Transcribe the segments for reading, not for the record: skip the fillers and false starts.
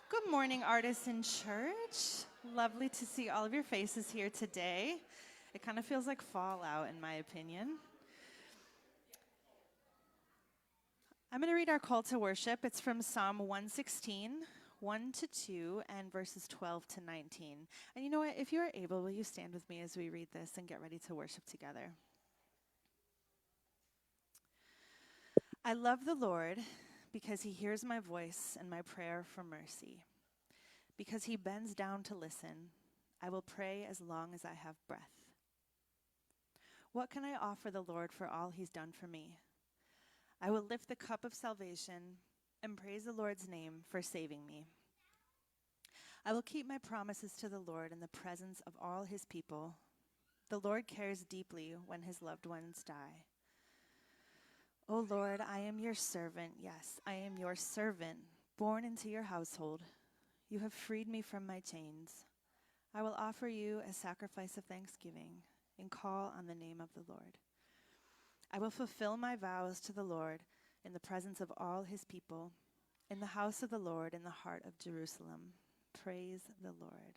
Good morning, Artisan Church. Lovely to see all of your faces here today. It kind of feels like fall out, in my opinion. I'm going to read our call to worship. It's from Psalm 116, 1 to 2, and verses 12 to 19. And you know what? If you are able, will you stand with me as we read this and get ready to worship together? I love the Lord because he hears my voice and my prayer for mercy. Because he bends down to listen, I will pray as long as I have breath. What can I offer the Lord for all he's done for me? I will lift the cup of salvation and praise the Lord's name for saving me. I will keep my promises to the Lord in the presence of all his people. The Lord cares deeply when his loved ones die. O Lord, I am your servant. Yes, I am your servant, born into your household. You have freed me from my chains. I will offer you a sacrifice of thanksgiving and call on the name of the Lord. I will fulfill my vows to the Lord in the presence of all his people, in the house of the Lord, in the heart of Jerusalem. Praise the Lord.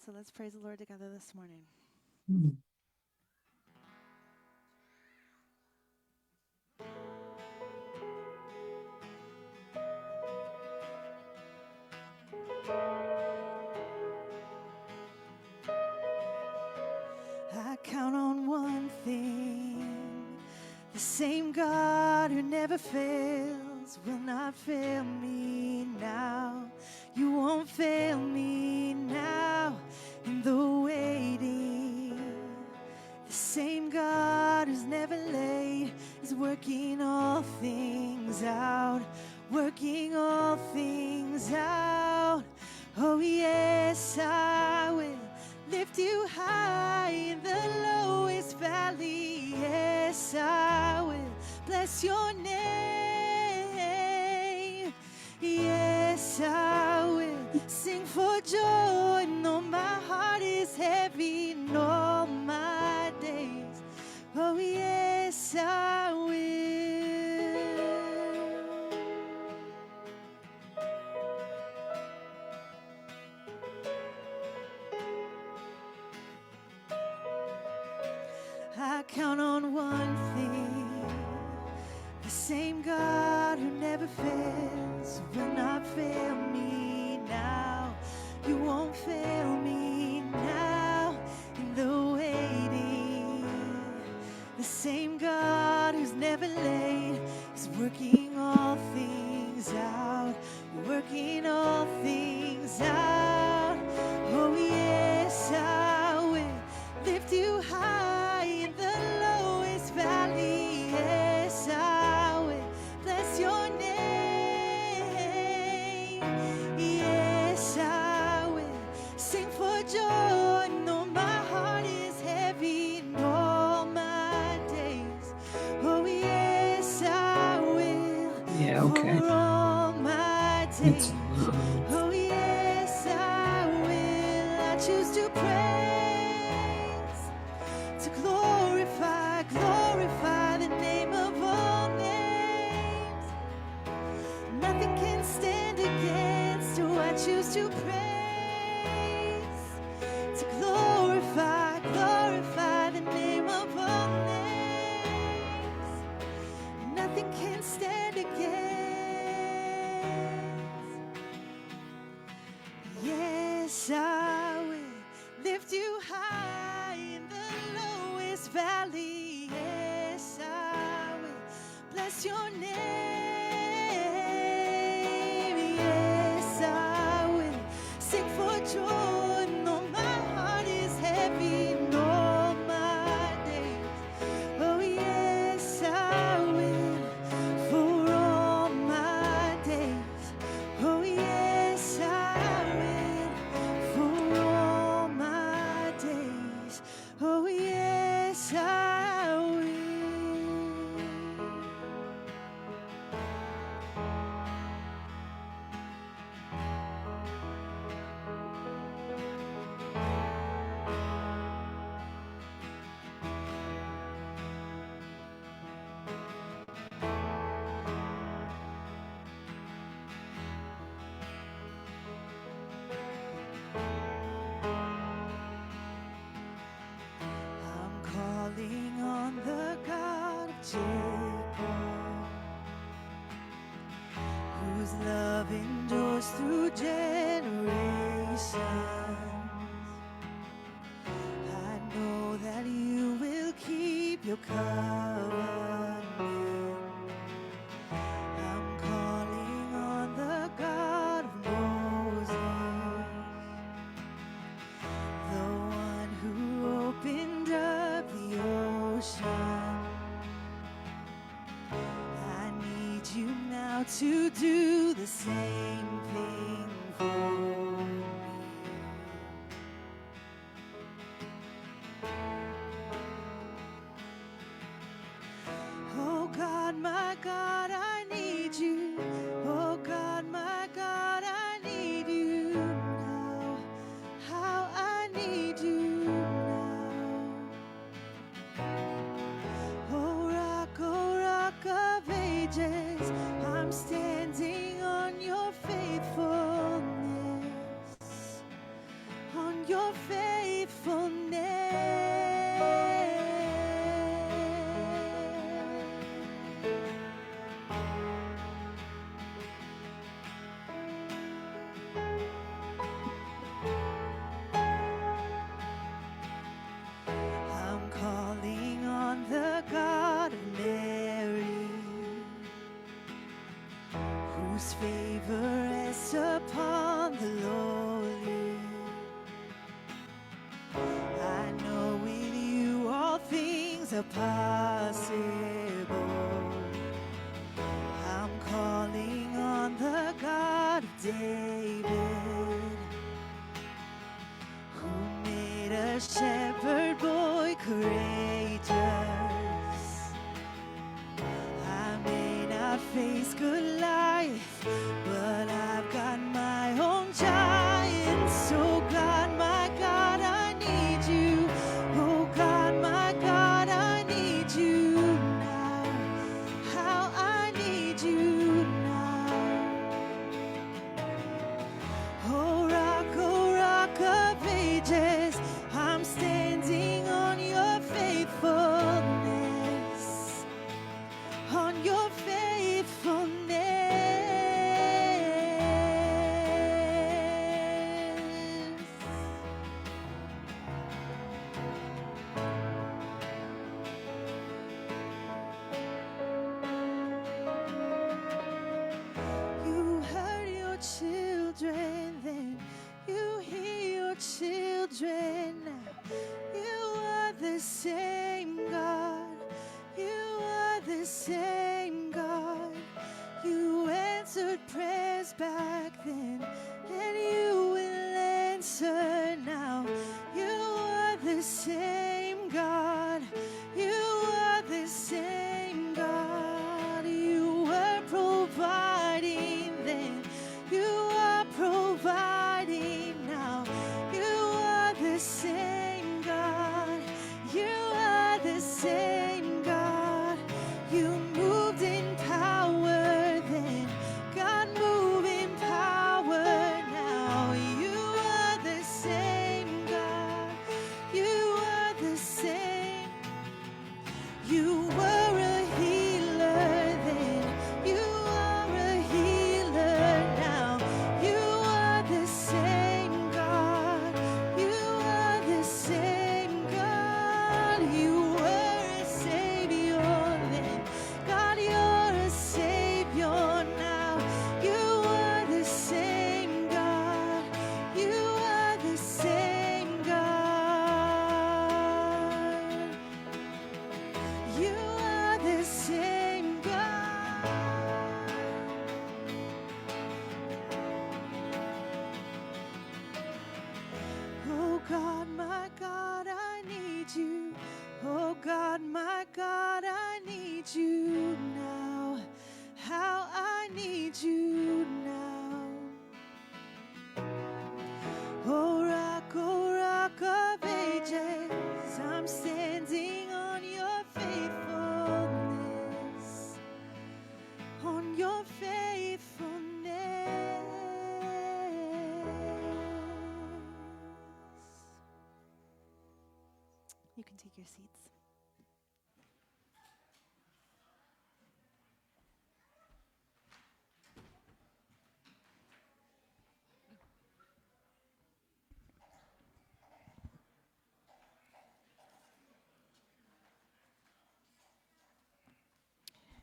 So let's praise the Lord together this morning. I count on one thing. The same God who never fails will not fail me now. You won't fail me now in the waiting. The same God who's never late is working all things out, working all things out. Oh yes, I will lift you high in the lowest valley. Yes, I will bless your name. Yes, I will sing for joy. No, my heart is heavy in all my days. Oh, yes, I will. I count on one thing. The same God who never fails will not fail me now. You won't fail me now in the waiting. The same God who's never late is working all things out, working all things out. Oh yes, I will lift you high in the lowest valley. Yes, I will bless your name. Yes, I will sing for joy. No, my heart is heavy in all my days. Oh, yes, I will. Yeah, okay. For all my days. It's loud. Oh, yes, I will. I choose to praise, to glorify, glorify the name of all names. Nothing can stand against who I choose to praise, to glorify, glorify the name of all names. Nothing can stand against. Yes, I will lift you high in the lowest valley. Yes, I will bless your name. Yes, I will sing for joy. No, my heart is heavy in all my days. Oh, yes, I will for all my days. Oh, yes, I will for all my days. Oh, yes, I will. whose love endures through generations. I know that you will keep your covenant. I'm calling on the God of Moses, the one who opened up the ocean. I need you now to do the same thing for me. Oh God, my God, I need you. Oh God, my God, I need you now. How I need you now. Oh rock of ages, I'm standing on your faithfulness, on your faithfulness. I'm calling on the God of Mary, whose favor rests upon the lowly. I know with you all things are possible. I'm calling on the God of David, who made a shepherd boy courageous. I may not face Goliath, but I've got my own giant. So God, my God, I need you. Oh God, my God, I need you now. How I need you now. Oh rock of ages, I'm standing on your faithfulness, on your faithfulness. You heard your children then, you hear your children now. You are the same God, you are the same God. You answered prayers back then, and you will answer now. You are the same God, you are the same God. You were providing then, you are providing now. You are the same God, you are the same God. You moved in power then, God move in power now. You are the same God, you are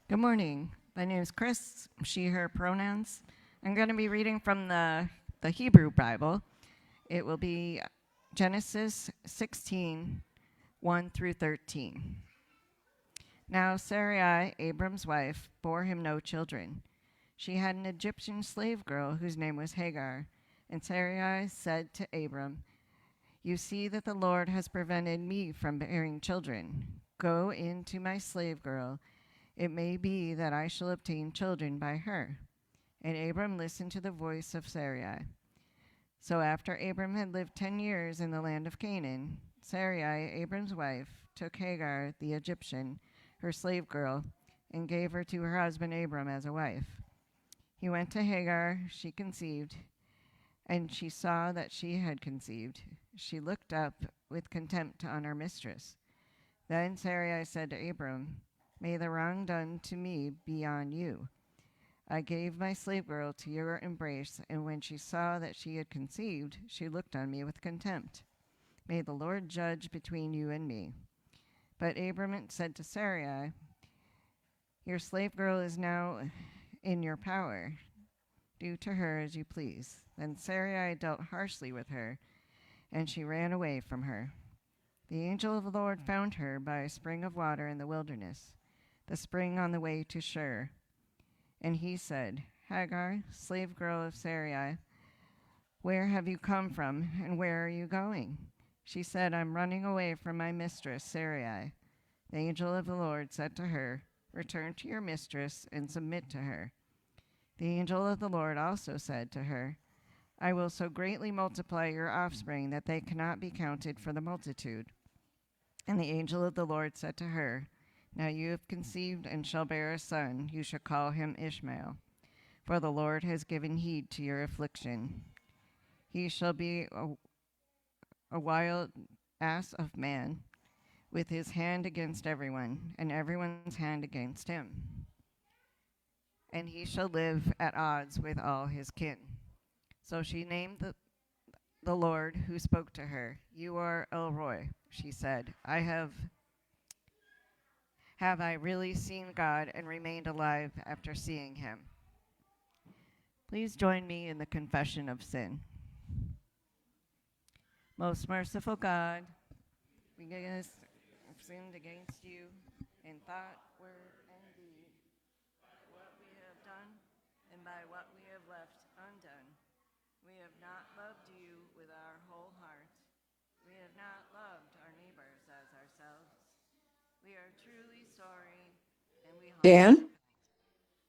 Good morning. My name is Chris, she, her pronouns. I'm going to be reading from the Hebrew Bible. It will be Genesis 16, 1 through 13. Now Sarai, Abram's wife, bore him no children. She had an Egyptian slave girl whose name was Hagar. And Sarai said to Abram, "You see that the Lord has prevented me from bearing children. Go in to my slave girl. It may be that I shall obtain children by her." And Abram listened to the voice of Sarai. So after Abram had lived 10 years in the land of Canaan, Sarai, Abram's wife, took Hagar the Egyptian, her slave girl, and gave her to her husband Abram as a wife. He went to Hagar, she conceived, and she saw that she had conceived. She looked up with contempt on her mistress. Then Sarai said to Abram, "May the wrong done to me be on you. I gave my slave girl to your embrace, and when she saw that she had conceived, she looked on me with contempt. May the Lord judge between you and me." But Abram said to Sarai, "Your slave girl is now in your power. Do to her as you please." Then Sarai dealt harshly with her, and she ran away from her. The angel of the Lord found her by a spring of water in the wilderness, the spring on the way to Shur. And he said, "Hagar, slave girl of Sarai, where have you come from, and where are you going?" She said, "I'm running away from my mistress, Sarai." The angel of the Lord said to her, "Return to your mistress and submit to her." The angel of the Lord also said to her, "I will so greatly multiply your offspring that they cannot be counted for the multitude." And the angel of the Lord said to her, "Now you have conceived and shall bear a son. You shall call him Ishmael, for the Lord has given heed to your affliction. He shall be a wild ass of man, with his hand against everyone, and everyone's hand against him. And he shall live at odds with all his kin." So she named the Lord who spoke to her, "You are El Roi." She said, Have I really seen God and remained alive after seeing him?" Please join me in the confession of sin. Most merciful God, we have sinned against you in thought, word, and deed, what we have done, and by what we have left undone. We have not loved you with our whole heart. We have not loved our neighbors as ourselves. We are truly sorry, and we humbly Dan?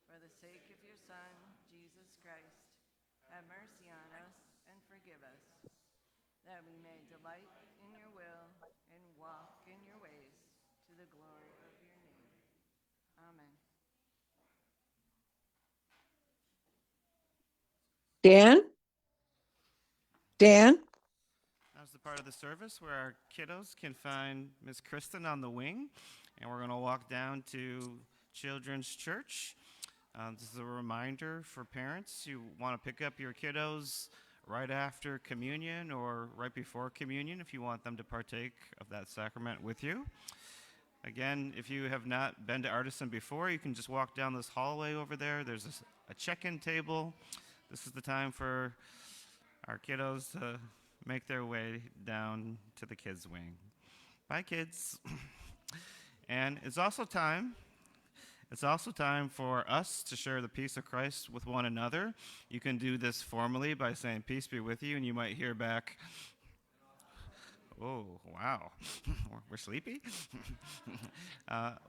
for the sake of your Son, Jesus Christ, have mercy on us and forgive us, that we may delight in your will and walk in your ways to the glory of your name. Amen. Dan? Dan? Now's the part of the service where our kiddos can find Miss Kristen on the wing, and we're going to walk down to Children's Church. This is a reminder for parents. You want to pick up your kiddos right after communion or right before communion if you want them to partake of that sacrament with you. Again, if you have not been to Artisan before, you can just walk down this hallway over there. There's a check-in table. This is the time for our kiddos to make their way down to the kids' wing. Bye, kids. And it's also time for us to share the peace of Christ with one another. You can do this formally by saying, "Peace be with you," and you might hear back, "Oh, wow, we're sleepy."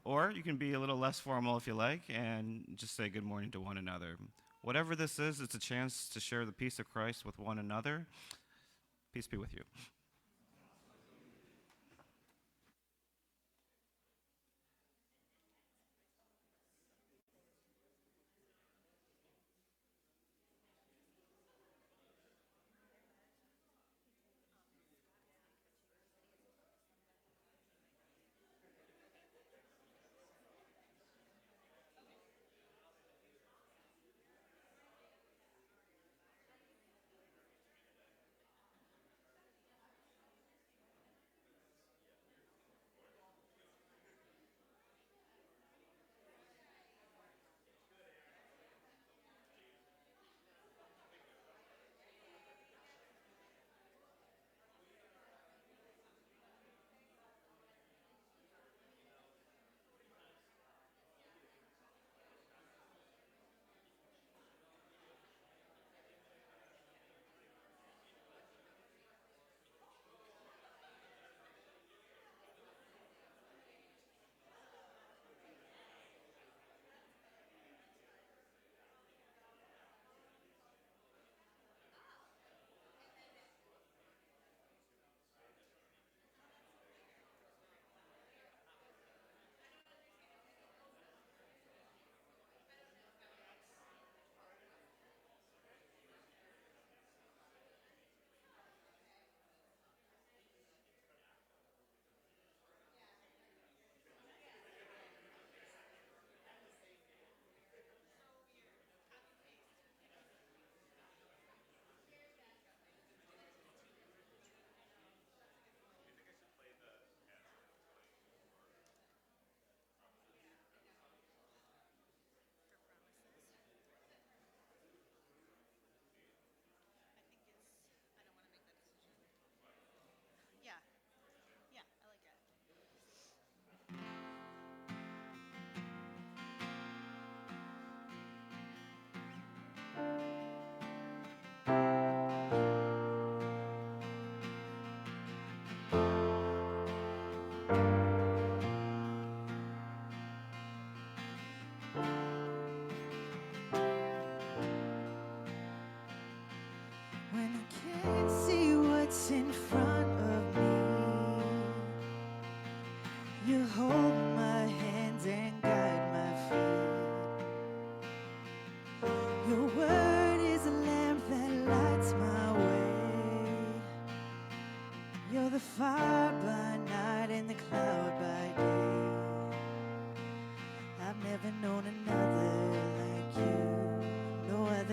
Or you can be a little less formal if you like and just say good morning to one another. Whatever this is, it's a chance to share the peace of Christ with one another. Peace be with you.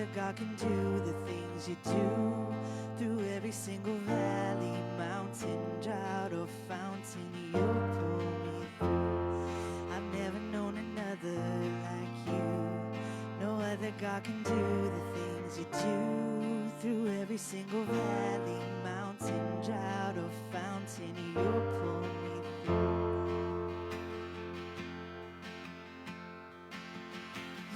other God can do the things you do. Through every single valley, mountain, drought, or fountain, you'll pull me through. I've never known another like you. No other God can do the things you do. Through every single valley, mountain, drought, or fountain, you'll pull me through.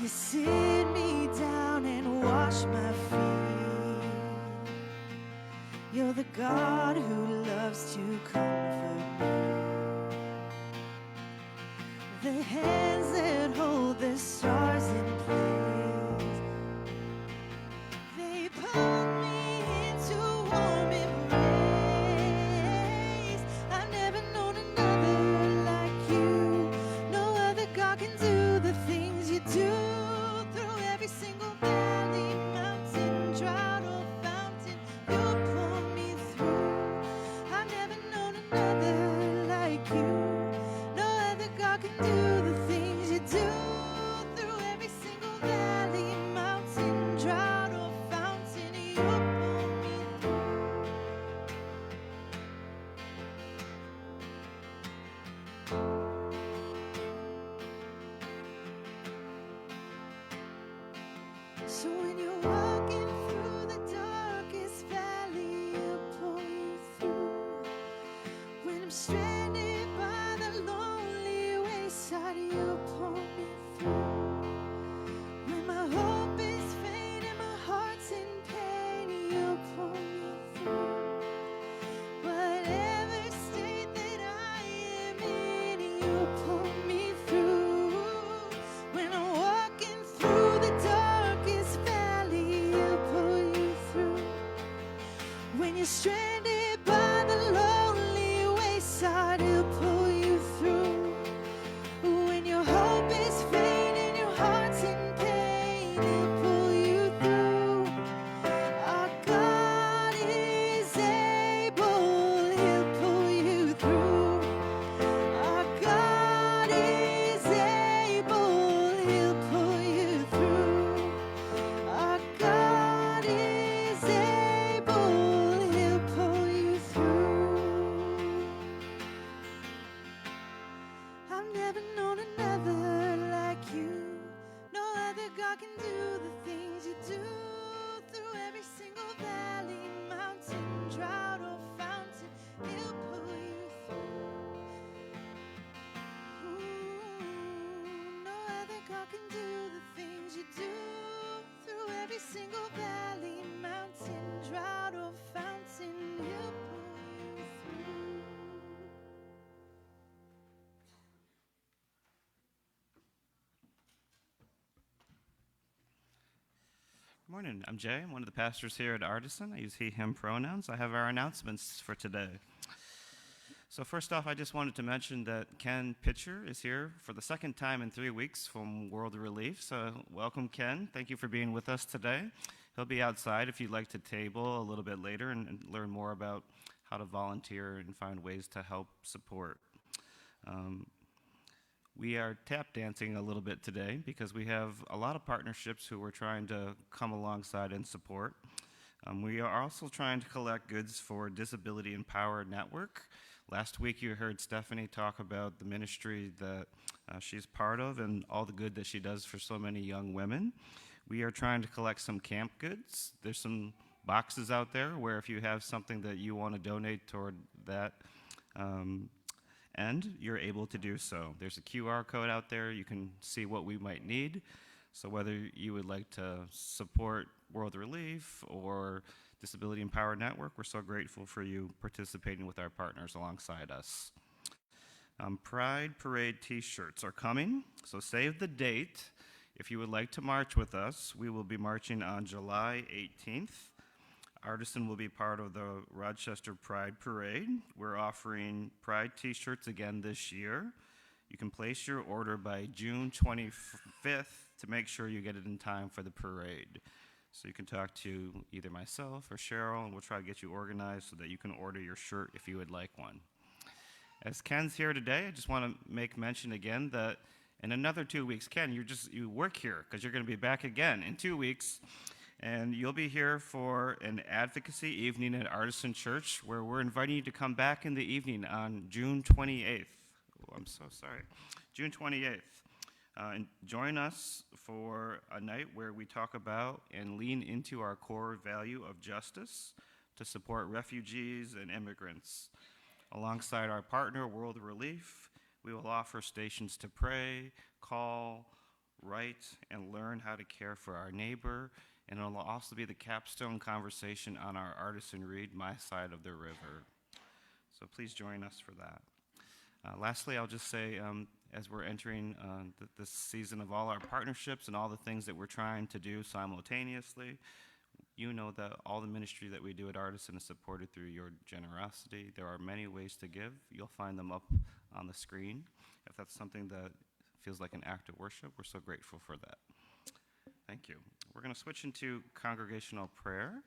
You sit me down and wash my feet. You're the God who loves to comfort me. The hands that hold the stars in place, they pull me into warm embrace. I've never known another like you. No other God can do the things you do. Through every single valley, mountain, drought, or fountain, you pull me through. I've never known another like you. No other God can do the things you do. Through every single valley, mountain, drought, or fountain, you pull me through. So when you're walking through the darkest valley, you pull me through. When I'm stranded by the lonely wayside, you pull me through. When my hope is faint and my heart's in pain, you pull me through. Whatever state that I am in, you pull me through. When I'm walking through the darkest valley, you pull you through. When you're stranded by the lonely wayside, you pull you through. When your hope is faint and your heart's in pain, you pull you through. Our God is able, he'll pull you through. Our God is able, he'll pull you through. Our God is able, he'll pull you through. I've never known another like you. No other God can do the things you do. Through every single valley, mountain, drought, or fountain, he'll pull you through. No other God can do the things you do. Through every single valley, mountain, drought, or fountain, he'll pull you through. Good morning. I'm Jay. I'm one of the pastors here at Artisan. I use he, him pronouns. I have our announcements for today. So first off, I just wanted to mention that Ken Pitcher is here for the second time in 3 weeks from World Relief. So welcome, Ken. Thank you for being with us today. He'll be outside if you'd like to table a little bit later and learn more about how to volunteer and find ways to help support. We are tap dancing a little bit today because we have a lot of partnerships who we're trying to come alongside and support. We are also trying to collect goods for Disability Empowered Network. Last week you heard Stephanie talk about the ministry that she's part of and all the good that she does for so many young women. We are trying to collect some camp goods. There's some boxes out there where if you have something that you want to donate toward that end, you're able to do so. There's a QR code out there. You can see what we might need. So whether you would like to support World Relief or Disability Empowered Network, we're so grateful for you participating with our partners alongside us. Pride Parade t-shirts are coming, so save the date. If you would like to march with us, we will be marching on July 18th. Artisan will be part of the Rochester Pride Parade. We're offering Pride t-shirts again this year. You can place your order by June 25th to make sure you get it in time for the parade. So you can talk to either myself or Cheryl, and we'll try to get you organized so that you can order your shirt if you would like one. As Ken's here today, I just want to make mention again that in another 2 weeks, Ken, you work here because you're going to be back again in 2 weeks. And you'll be here for an advocacy evening at Artisan Church, where we're inviting you to come back in the evening on June 28th. Oh, I'm so sorry. June 28th. And join us for a night where we talk about and lean into our core value of justice to support refugees and immigrants. Alongside our partner, World Relief, we will offer stations to pray, call, write, and learn how to care for our neighbor. And it'll also be the capstone conversation on our Artisan Read, My Side of the River. So please join us for that. Lastly, I'll just say, as we're entering this season of all our partnerships and all the things that we're trying to do simultaneously, you know that all the ministry that we do at Artisan is supported through your generosity. There are many ways to give. You'll find them up on the screen. If that's something that feels like an act of worship, we're so grateful for that. Thank you. We're going to switch into congregational prayer.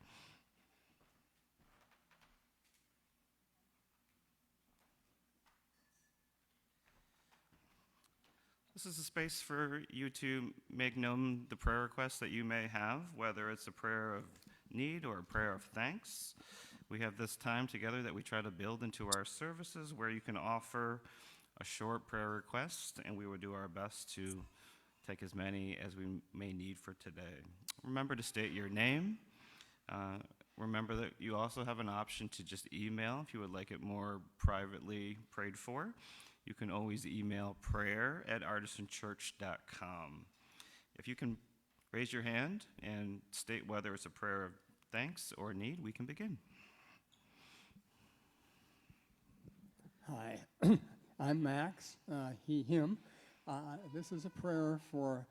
This is a space for you to make known the prayer requests that you may have, whether it's a prayer of need or a prayer of thanks. We have this time together that we try to build into our services where you can offer a short prayer request, and we will do our best to take as many as we may need for today. Remember to state your name. Remember that you also have an option to just email if you would like it more privately prayed for. You can always email prayer@artisanchurch.com. If you can raise your hand and state whether it's a prayer of thanks or need, we can begin. Hi, I'm Max, he, him. This is a prayer for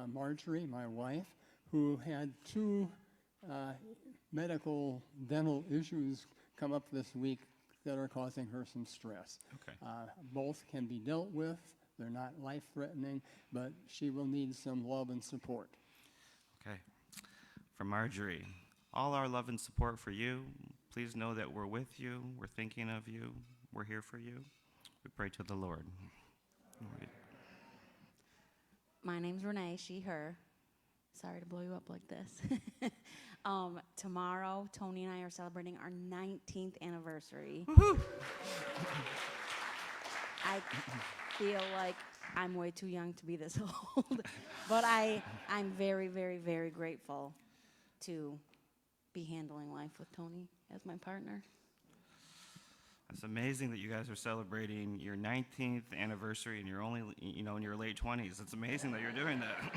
Marjorie, my wife, who had two medical dental issues come up this week that are causing her some stress. Okay. Both can be dealt with. They're not life-threatening, but she will need some love and support. Okay. For Marjorie, all our love and support for you. Please know that we're with you. We're thinking of you. We're here for you. We pray to the Lord. My name's Renee, she, her. Sorry to blow you up like this. Tomorrow, Tony and I are celebrating our 19th anniversary. Woohoo! I feel like I'm way too young to be this old, but I'm very, very, very grateful to be handling life with Tony as my partner. It's amazing that you guys are celebrating your 19th anniversary and you're only, in your late 20s. It's amazing that you're doing that.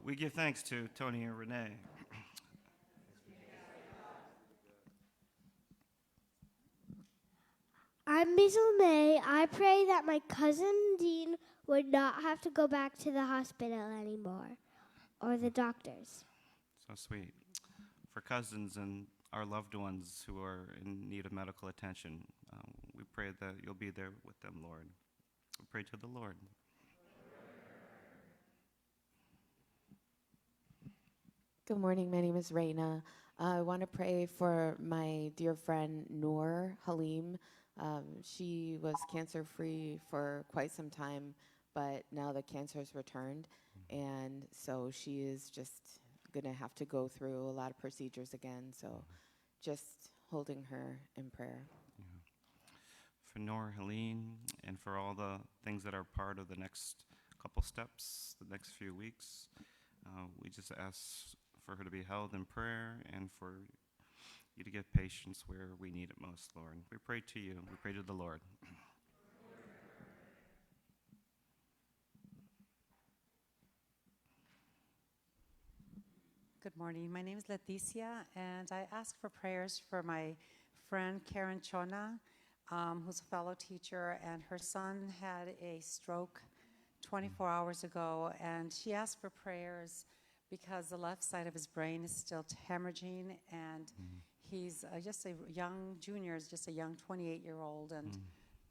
We give thanks to Tony and Renee. I'm Basil May. I pray that my cousin Dean would not have to go back to the hospital anymore, or the doctors. So sweet. For cousins and our loved ones who are in need of medical attention, we pray that you'll be there with them, Lord. We pray to the Lord. Good morning. My name is Raina. I want to pray for my dear friend Noor Halim. She was cancer-free for quite some time, but now the cancer has returned, and so she is just going to have to go through a lot of procedures again. So just holding her in prayer. Yeah. For Noor Halim and for all the things that are part of the next couple steps, the next few weeks, we just ask for her to be held in prayer and for you to give patience where we need it most, Lord. We pray to you. We pray to the Lord. Good morning. My name is Leticia, and I ask for prayers for my friend Karen Chona, who's a fellow teacher, and her son had a stroke 24 hours ago, and she asked for prayers because the left side of his brain is still hemorrhaging, and he's just a young junior, is just a young 28-year-old, and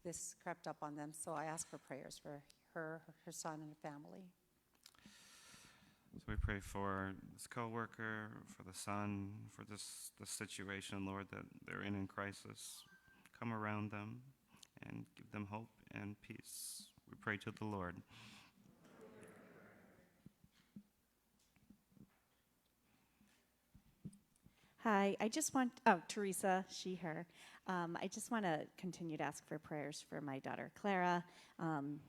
this crept up on them. So I ask for prayers for her son, and her family. So we pray for this coworker, for the son, for this situation, Lord, that they're in crisis. Come around them and give them hope and peace. We pray to the Lord. Hi, Teresa, she, her. I just want to continue to ask for prayers for my daughter, Clara. Um,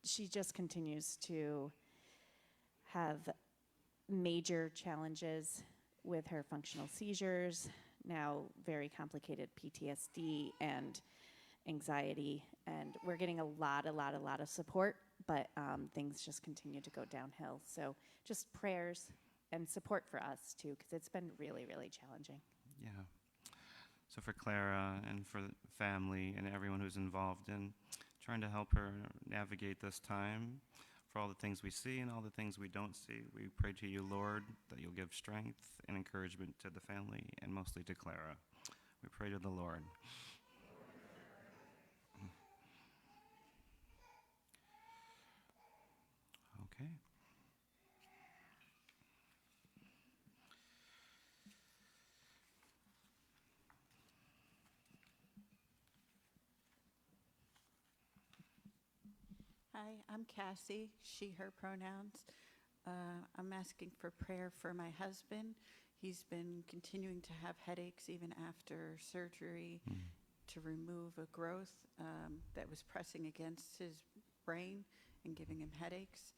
she just continues to have major challenges with her functional seizures, now very complicated PTSD and anxiety, and we're getting a lot of support, but things just continue to go downhill. So just prayers and support for us too, because it's been really, really challenging. Yeah. So for Clara and for the family and everyone who's involved in trying to help her navigate this time, for all the things we see and all the things we don't see, we pray to you, Lord, that you'll give strength and encouragement to the family and mostly to Clara. We pray to the Lord. Okay. Hi, I'm Cassie, she, her pronouns. I'm asking for prayer for my husband. He's been continuing to have headaches even after surgery to remove a growth that was pressing against his brain and giving him headaches.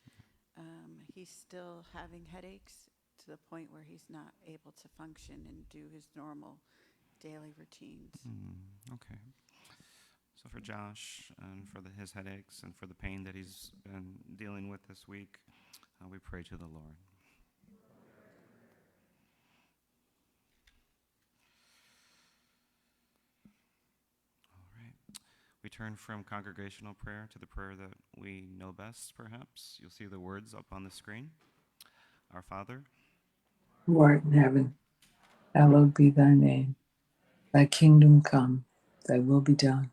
He's still having headaches to the point where he's not able to function and do his normal daily routines. Okay. So for Josh and for his headaches and for the pain that he's been dealing with this week, we pray to the Lord. All right. We turn from congregational prayer to the prayer that we know best, perhaps. You'll see the words up on the screen. Our Father, who art in heaven, hallowed be thy name. Thy kingdom come, thy will be done,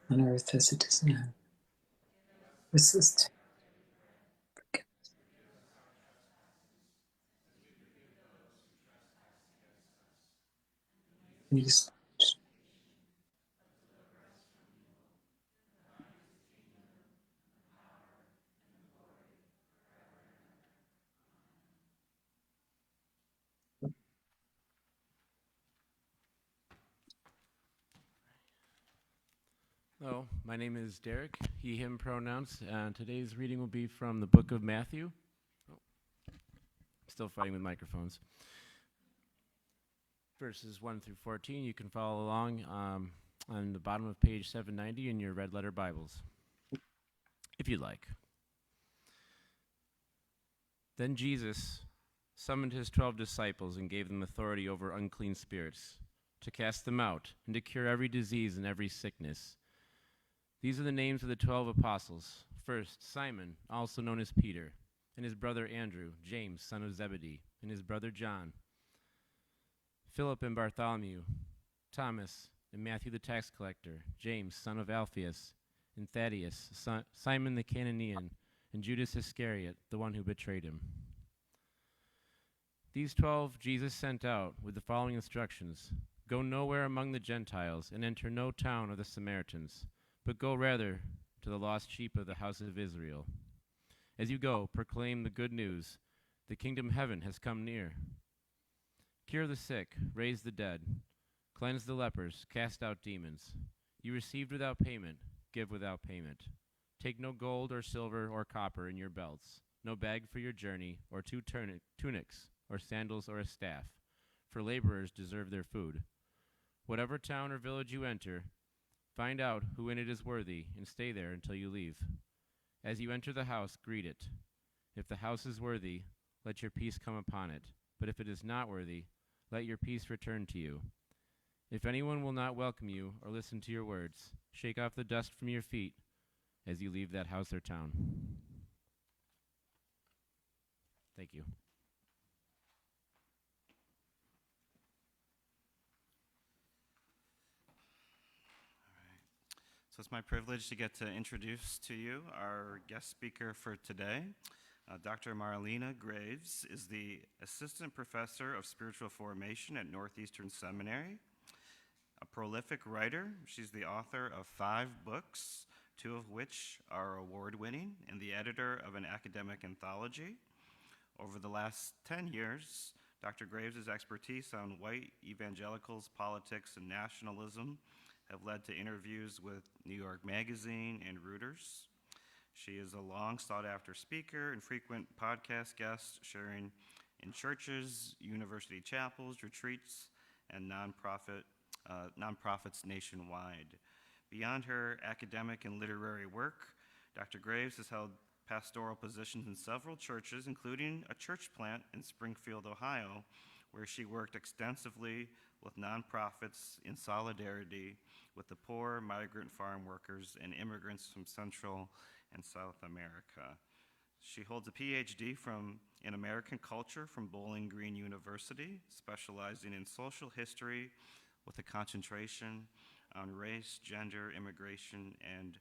on earth as it is in heaven. Resist. Please. Hello, my name is Derek, he, him pronouns, and today's reading will be from the book of Matthew. Still fighting with microphones. Verses 1 through 14, you can follow along on the bottom of page 790 in your red letter Bibles, if you'd like. Then Jesus summoned his 12 disciples and gave them authority over unclean spirits, to cast them out and to cure every disease and every sickness. These are the names of the 12 apostles. First, Simon, also known as Peter, and his brother Andrew, James, son of Zebedee, and his brother John, Philip and Bartholomew, Thomas and Matthew the tax collector, James, son of Alphaeus, and Thaddeus, Simon the Cananean, and Judas Iscariot, the one who betrayed him. These 12 Jesus sent out with the following instructions: Go nowhere among the Gentiles, and enter no town of the Samaritans, but go rather to the lost sheep of the house of Israel. As you go, proclaim the good news. The kingdom of heaven has come near. Cure the sick, raise the dead, cleanse the lepers, cast out demons. You received without payment, give without payment. Take no gold or silver or copper in your belts, no bag for your journey, or 2 tunics, or sandals or a staff, for laborers deserve their food. Whatever town or village you enter, find out who in it is worthy, and stay there until you leave. As you enter the house, greet it. If the house is worthy, let your peace come upon it. But if it is not worthy, let your peace return to you. If anyone will not welcome you or listen to your words, shake off the dust from your feet as you leave that house or town. Thank you. So it's my privilege to get to introduce to you our guest speaker for today. Dr. Marlena Graves is the Assistant Professor of Spiritual Formation at Northeastern Seminary. A prolific writer, she's the author of 5 books, 2 of which are award-winning, and the editor of an academic anthology. Over the last 10 years, Dr. Graves' expertise on white evangelicals, politics, and nationalism have led to interviews with New York Magazine and Reuters. She is a long sought-after speaker and frequent podcast guest, sharing in churches, university chapels, retreats, and nonprofits nationwide. Beyond her academic and literary work, Dr. Graves has held pastoral positions in several churches, including a church plant in Springfield, Ohio, where she worked extensively with nonprofits in solidarity with the poor, migrant farm workers, and immigrants from Central and South America. She holds a PhD in American culture from Bowling Green University, specializing in social history with a concentration on race, gender, immigration, and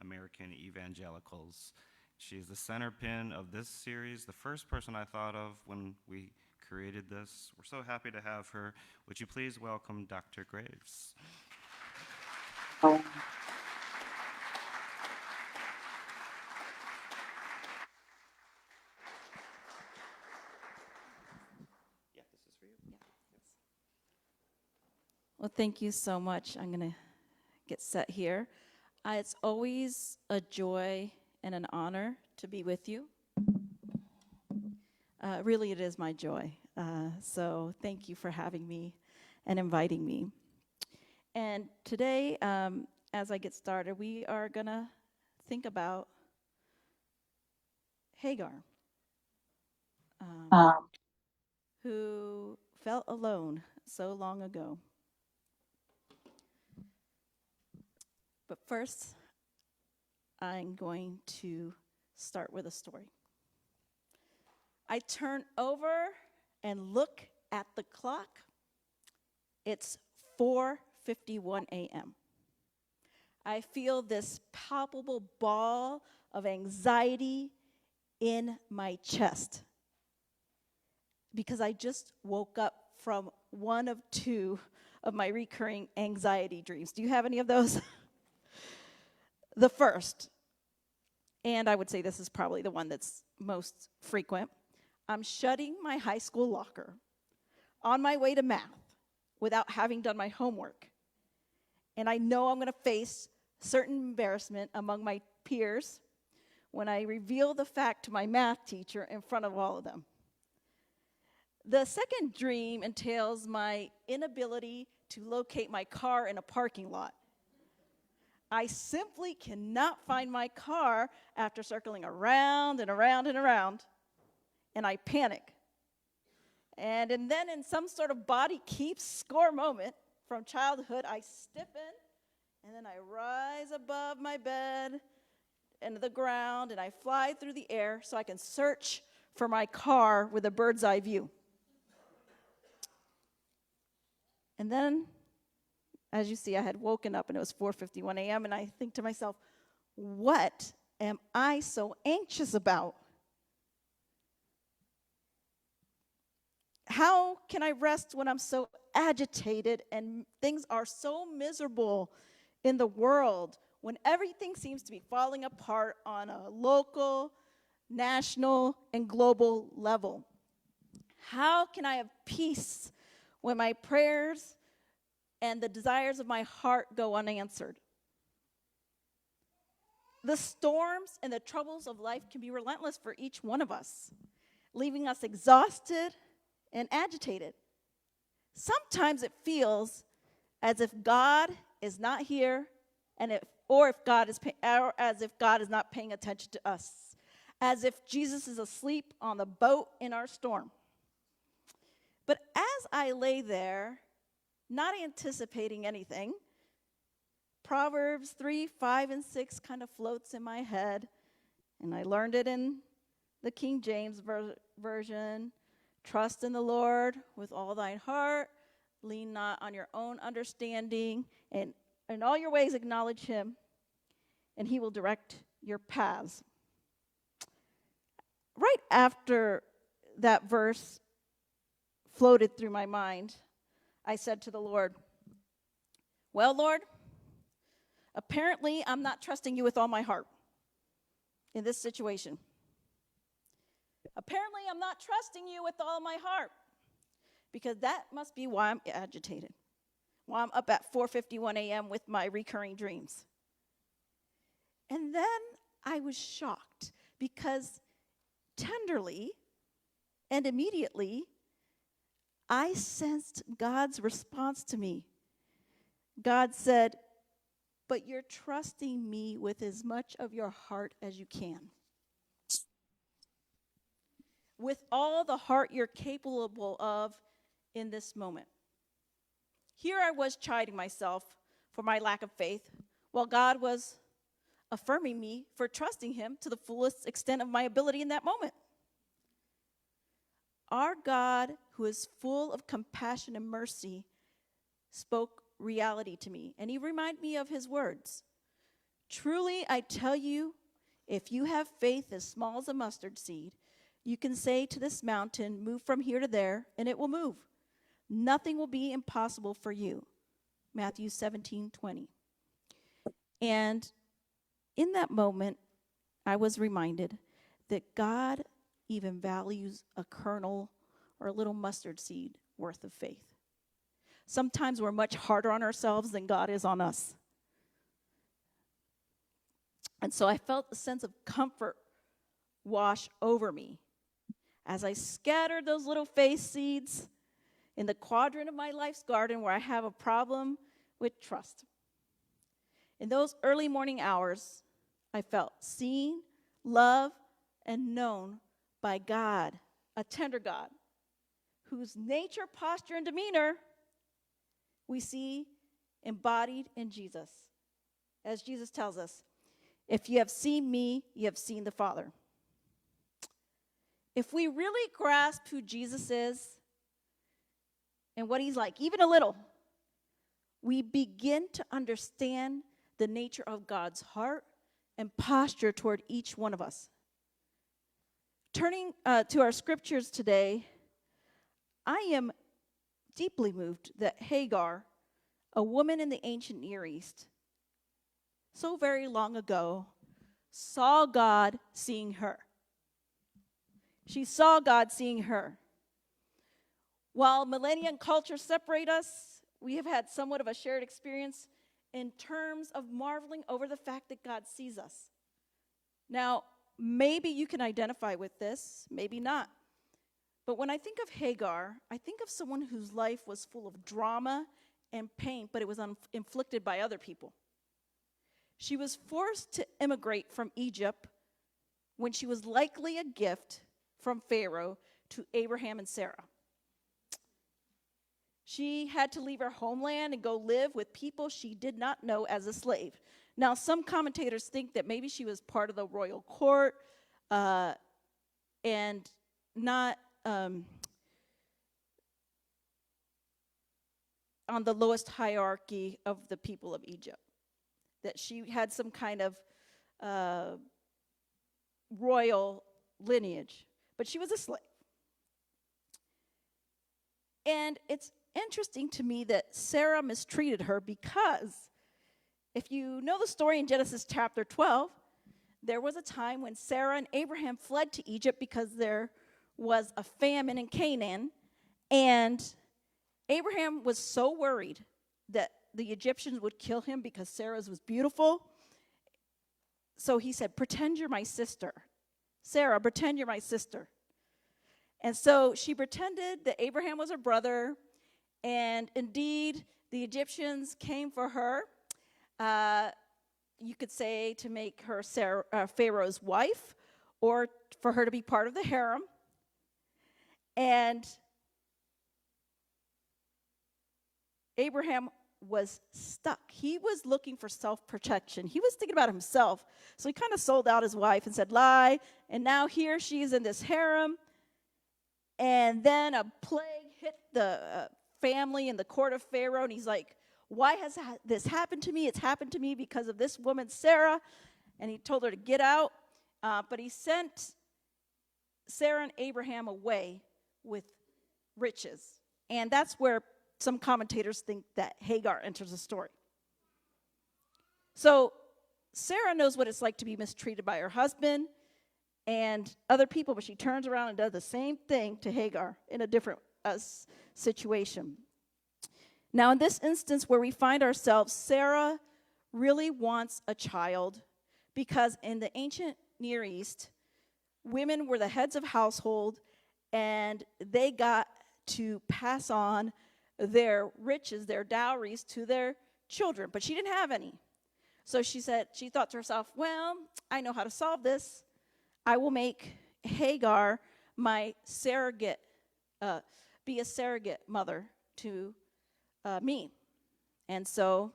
American evangelicals. She is the center pin of this series, the first person I thought of when we created this. We're so happy to have her. Would you please welcome Dr. Graves? Oh. Yeah, this is for you. Yeah. Well, thank you so much. I'm going to get set here. It's always a joy and an honor to be with you. Really, it is my joy. So thank you for having me and inviting me. And today, as I get started, we are going to think about Hagar, who felt alone so long ago. But first, I'm going to start with a story. I turn over and look at the clock. It's 4:51 a.m. I feel this palpable ball of anxiety in my chest because I just woke up from one of two of my recurring anxiety dreams. Do you have any of those? The first, and I would say this is probably the one that's most frequent, I'm shutting my high school locker on my way to math without having done my homework. And I know I'm going to face certain embarrassment among my peers when I reveal the fact to my math teacher in front of all of them. The second dream entails my inability to locate my car in a parking lot. I simply cannot find my car after circling around and around and around, and I panic. And then in some sort of body keeps score moment from childhood, I stiffen, and then I rise above my bed into the ground, and I fly through the air so I can search for my car with a bird's eye view. And then, as you see, I had woken up and it was 4:51 a.m. and I think to myself, what am I so anxious about? How can I rest when I'm so agitated and things are so miserable in the world, when everything seems to be falling apart on a local, national, and global level? How can I have peace when my prayers and the desires of my heart go unanswered? The storms and the troubles of life can be relentless for each one of us, leaving us exhausted and agitated. Sometimes it feels as if God is not here, or as if God is not paying attention to us, as if Jesus is asleep on the boat in our storm. But as I lay there, not anticipating anything, Proverbs 3, 5, and 6 kind of floats in my head, and I learned it in the King James Version. Trust in the Lord with all thine heart, lean not on your own understanding, and in all your ways acknowledge him, and he will direct your paths. Right after that verse floated through my mind, I said to the Lord, well, Lord, apparently I'm not trusting you with all my heart in this situation. Apparently I'm not trusting you with all my heart because that must be why I'm agitated. Why I'm up at 4:51 a.m. with my recurring dreams. And then I was shocked because tenderly and immediately I sensed God's response to me. God said, "But you're trusting me with as much of your heart as you can. With all the heart you're capable of in this moment." Here I was chiding myself for my lack of faith, while God was affirming me for trusting him to the fullest extent of my ability in that moment. Our God, who is full of compassion and mercy, spoke reality to me, and he reminded me of his words. "Truly, I tell you, if you have faith as small as a mustard seed, you can say to this mountain, 'Move from here to there,' and it will move. Nothing will be impossible for you." Matthew 17:20. And in that moment, I was reminded that God even values a kernel or a little mustard seed worth of faith. Sometimes we're much harder on ourselves than God is on us. And so I felt a sense of comfort wash over me as I scattered those little faith seeds in the quadrant of my life's garden where I have a problem with trust. In those early morning hours, I felt seen, loved, and known by God, a tender God, whose nature, posture, and demeanor we see embodied in Jesus. As Jesus tells us, "If you have seen me, you have seen the Father." If we really grasp who Jesus is and what he's like, even a little, we begin to understand the nature of God's heart and posture toward each one of us. Turning to our scriptures today, I am deeply moved that Hagar, a woman in the ancient Near East, so very long ago, saw God seeing her. She saw God seeing her. While millennia and culture separate us, we have had somewhat of a shared experience in terms of marveling over the fact that God sees us. Now, maybe you can identify with this, maybe not. But when I think of Hagar, I think of someone whose life was full of drama and pain, but it was inflicted by other people. She was forced to immigrate from Egypt when she was likely a gift from Pharaoh to Abraham and Sarah. She had to leave her homeland and go live with people she did not know as a slave. Now, some commentators think that maybe she was part of the royal court and not on the lowest hierarchy of the people of Egypt. That she had some kind of royal lineage, but she was a slave. And it's interesting to me that Sarah mistreated her because if you know the story in Genesis chapter 12, there was a time when Sarah and Abraham fled to Egypt because there was a famine in Canaan, and Abraham was so worried that the Egyptians would kill him because Sarah's was beautiful. So he said, "Pretend you're my sister. Sarah, pretend you're my sister." And so she pretended that Abraham was her brother, and indeed, the Egyptians came for her. You could say to make her Pharaoh's wife, or for her to be part of the harem. And Abraham was stuck. He was looking for self-protection. He was thinking about himself. So he kind of sold out his wife and said, "Lie." And now here she is in this harem. And then a plague hit the family in the court of Pharaoh. And he's like, "Why has this happened to me? It's happened to me because of this woman, Sarah." And he told her to get out. But he sent Sarah and Abraham away with riches. And that's where some commentators think that Hagar enters the story. So Sarah knows what it's like to be mistreated by her husband and other people, but she turns around and does the same thing to Hagar in a different situation. Now, in this instance where we find ourselves, Sarah really wants a child because in the ancient Near East, women were the heads of household and they got to pass on their riches, their dowries to their children, but she didn't have any. So she thought to herself, well, I know how to solve this. I will make Hagar my surrogate, be a surrogate mother to me. And so,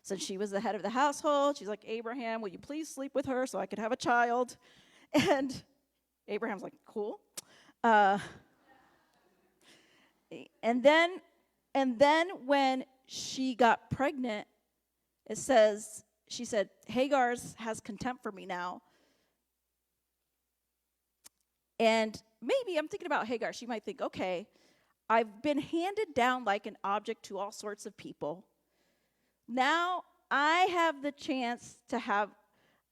since she was the head of the household, she's like, Abraham, will you please sleep with her so I could have a child? And Abraham's like, cool. And then when she got pregnant, it says, she said, Hagar has contempt for me now. And maybe I'm thinking about Hagar. She might think, okay, I've been handed down like an object to all sorts of people. Now I have the chance to have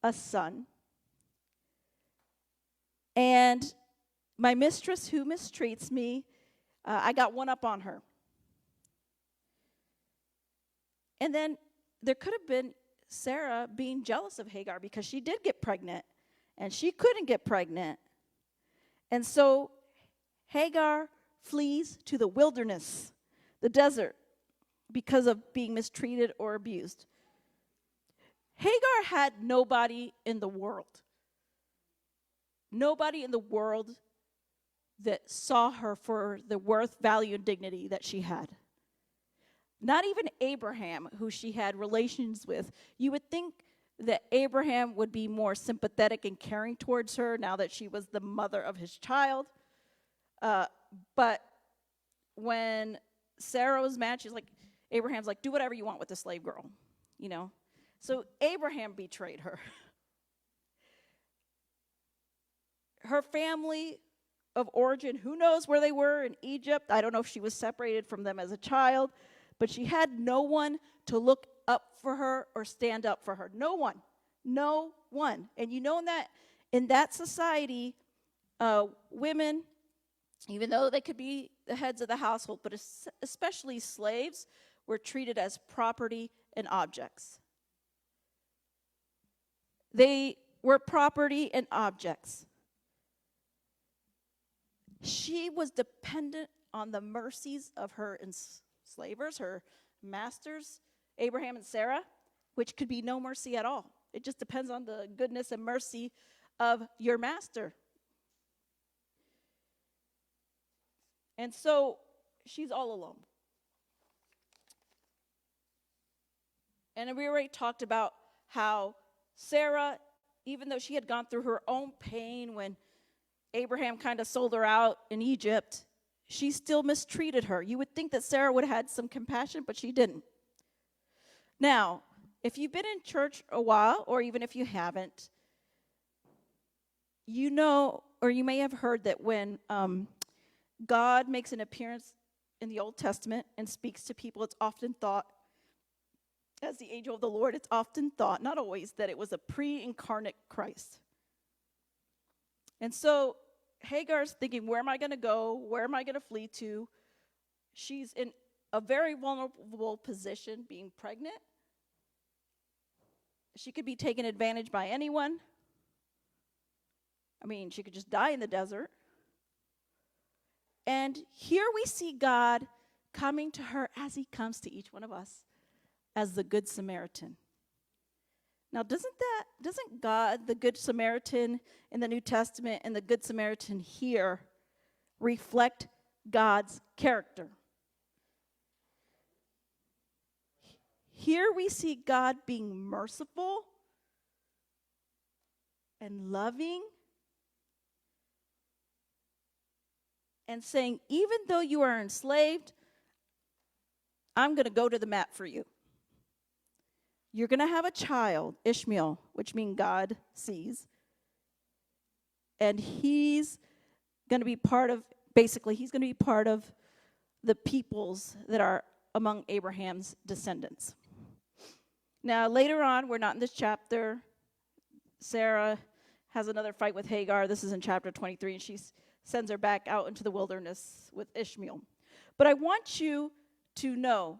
a son. And my mistress who mistreats me, I got one up on her. And then there could have been Sarah being jealous of Hagar because she did get pregnant and she couldn't get pregnant. And so Hagar flees to the wilderness, the desert, because of being mistreated or abused. Hagar had nobody in the world. Nobody in the world that saw her for the worth, value, and dignity that she had. Not even Abraham, who she had relations with. You would think that Abraham would be more sympathetic and caring towards her now that she was the mother of his child. But when Sarah was mad, she's like, Abraham's like, do whatever you want with the slave girl, you know. So Abraham betrayed her. Her family of origin, who knows where they were in Egypt. I don't know if she was separated from them as a child, but she had no one to look up for her or stand up for her. No one. No one. And you know in that society, women, even though they could be the heads of the household, but especially slaves, were treated as property and objects. They were property and objects. She was dependent on the mercies of her enslavers, her masters, Abraham and Sarah, which could be no mercy at all. It just depends on the goodness and mercy of your master. And so she's all alone. And we already talked about how Sarah, even though she had gone through her own pain when Abraham kind of sold her out in Egypt, she still mistreated her. You would think that Sarah would have had some compassion, but she didn't. Now, if you've been in church a while, or even if you haven't, you know, or you may have heard that when God makes an appearance in the Old Testament and speaks to people, it's often thought, as the angel of the Lord, it's often thought, not always, that it was a pre-incarnate Christ. And so Hagar's thinking, where am I going to go? Where am I going to flee to? She's in a very vulnerable position, being pregnant. She could be taken advantage by anyone. I mean, she could just die in the desert. And here we see God coming to her as he comes to each one of us as the Good Samaritan. Now, doesn't God, the Good Samaritan in the New Testament and the Good Samaritan here, reflect God's character? Here we see God being merciful and loving and saying, even though you are enslaved, I'm going to go to the mat for you. You're going to have a child, Ishmael, which means God sees. And he's going to be part of, basically, he's going to be part of the peoples that are among Abraham's descendants. Now, later on, we're not in this chapter. Sarah has another fight with Hagar. This is in chapter 23, and she sends her back out into the wilderness with Ishmael. But I want you to know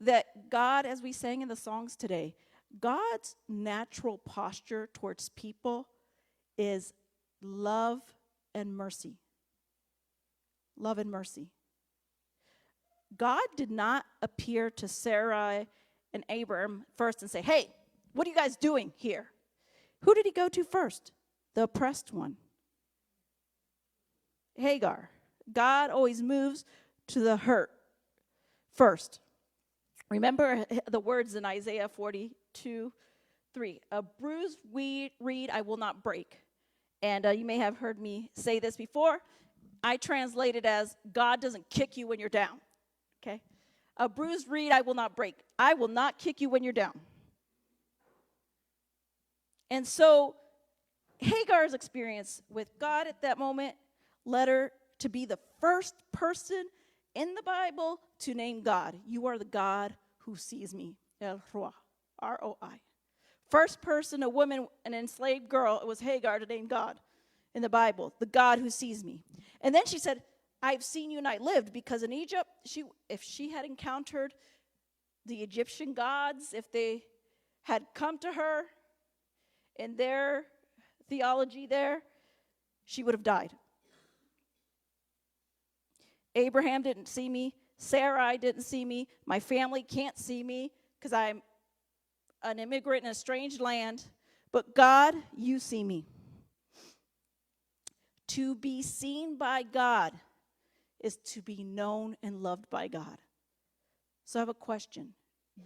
that God, as we sang in the songs today, God's natural posture towards people is love and mercy. Love and mercy. God did not appear to Sarai and Abram first and say, hey, what are you guys doing here? Who did he go to first? The oppressed one. Hagar. God always moves to the hurt first. Remember the words in Isaiah 42:3. A bruised reed I will not break. And you may have heard me say this before. I translate it as God doesn't kick you when you're down. Okay? A bruised reed I will not break. I will not kick you when you're down. And so Hagar's experience with God at that moment led her to be the first person in the Bible to name God. You are the God who sees me. El Roi. R-O-I. First person, a woman, an enslaved girl, it was Hagar to name God in the Bible. The God who sees me. And then she said, I've seen you and I lived, because in Egypt, if she had encountered the Egyptian gods, if they had come to her in their theology there, she would have died. Abraham didn't see me. Sarai didn't see me. My family can't see me because I'm an immigrant in a strange land. But God, you see me. To be seen by God is to be known and loved by God. So I have a question.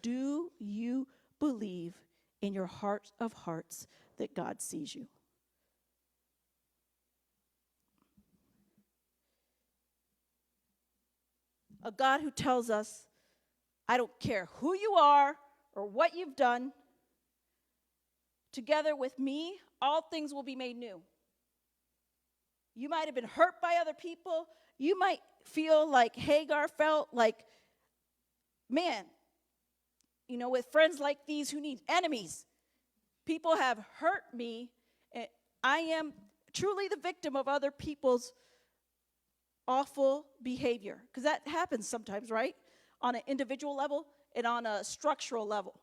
Do you believe in your heart of hearts that God sees you? A God who tells us, I don't care who you are or what you've done, together with me, all things will be made new. You might have been hurt by other people. You might feel like Hagar felt, like, man, with friends like these who need enemies. People have hurt me. And I am truly the victim of other people's awful behavior. Because that happens sometimes, right? On an individual level and on a structural level.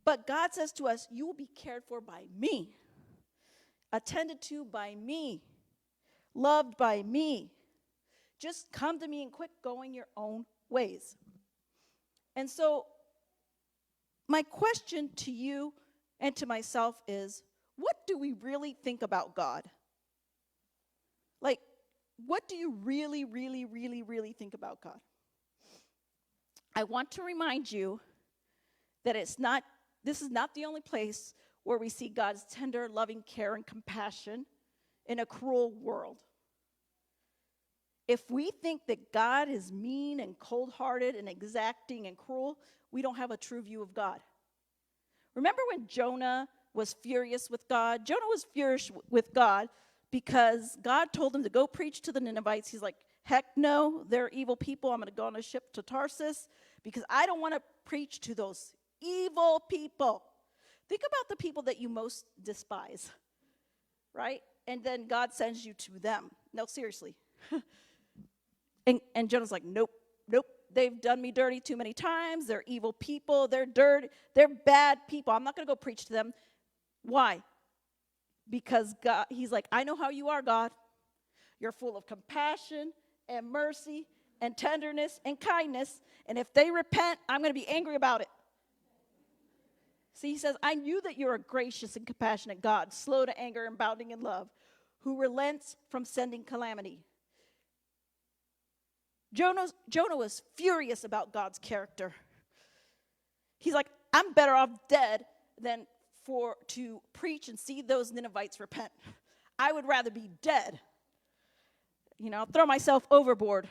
But God says to us, you will be cared for by me, attended to by me, loved by me. Just come to me and quit going your own ways. And so my question to you and to myself is, what do we really think about God? Like, what do you really, really, really, really think about God? I want to remind you that this is not the only place where we see God's tender, loving care and compassion in a cruel world. If we think that God is mean and cold-hearted and exacting and cruel, we don't have a true view of God. Remember when Jonah was furious with God? Jonah was furious with God because God told him to go preach to the Ninevites. He's like, heck no, they're evil people. I'm going to go on a ship to Tarsus because I don't want to preach to those evil people. Think about the people that you most despise, right? And then God sends you to them. No, seriously. And Jonah's like, nope. They've done me dirty too many times. They're evil people. They're dirty. They're bad people. I'm not going to go preach to them. Why? Because God, he's like, I know how you are, God. You're full of compassion and mercy and tenderness and kindness. And if they repent, I'm going to be angry about it. See, he says, I knew that you're a gracious and compassionate God, slow to anger and abounding in love, who relents from sending calamity. Jonah was furious about God's character. He's like, I'm better off dead than to preach and see those Ninevites repent. I would rather be dead. I'll throw myself overboard.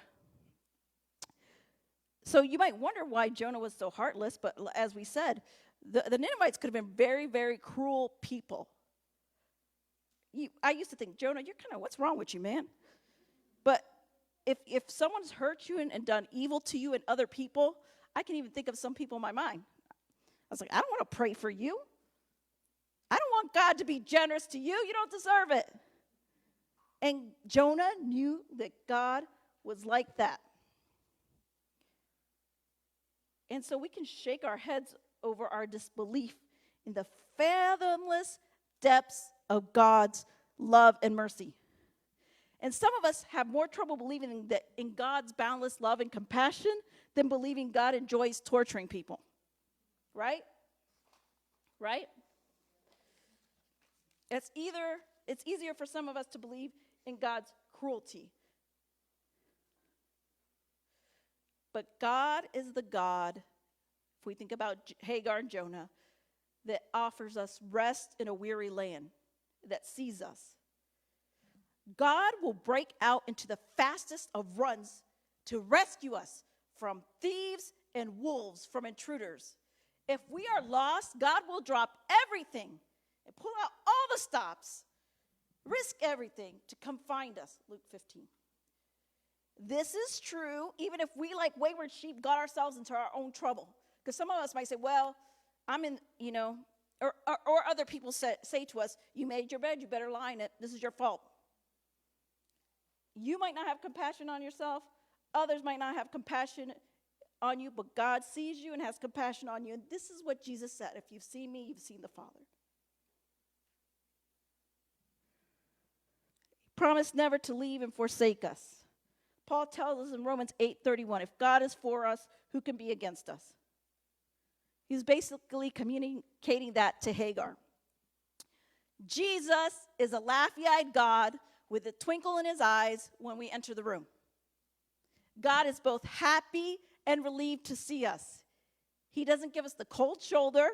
So you might wonder why Jonah was so heartless, but as we said, the Ninevites could have been very, very cruel people. I used to think, Jonah, what's wrong with you, man? But if someone's hurt you and done evil to you and other people, I can even think of some people in my mind. I was like, I don't want to pray for you. I don't want God to be generous to you. You don't deserve it. And Jonah knew that God was like that. And so we can shake our heads over our disbelief in the fathomless depths of God's love and mercy. And some of us have more trouble believing that in God's boundless love and compassion than believing God enjoys torturing people. Right? Right? It's easier for some of us to believe in God's cruelty. But God is the God, if we think about Hagar and Jonah, that offers us rest in a weary land, that sees us. God will break out into the fastest of runs to rescue us from thieves and wolves, from intruders. If we are lost, God will drop everything and pull out all the stops, risk everything to come find us, Luke 15. This is true even if we, like wayward sheep, got ourselves into our own trouble. Because some of us might say, well, I'm in, or other people say to us, you made your bed, you better lie in it. This is your fault. You might not have compassion on yourself. Others might not have compassion on you, but God sees you and has compassion on you. And this is what Jesus said. If you've seen me, you've seen the Father. He promised never to leave and forsake us. Paul tells us in Romans 8:31, if God is for us, who can be against us? He's basically communicating that to Hagar. Jesus is a laughy-eyed God with a twinkle in his eyes when we enter the room. God is both happy and relieved to see us. He doesn't give us the cold shoulder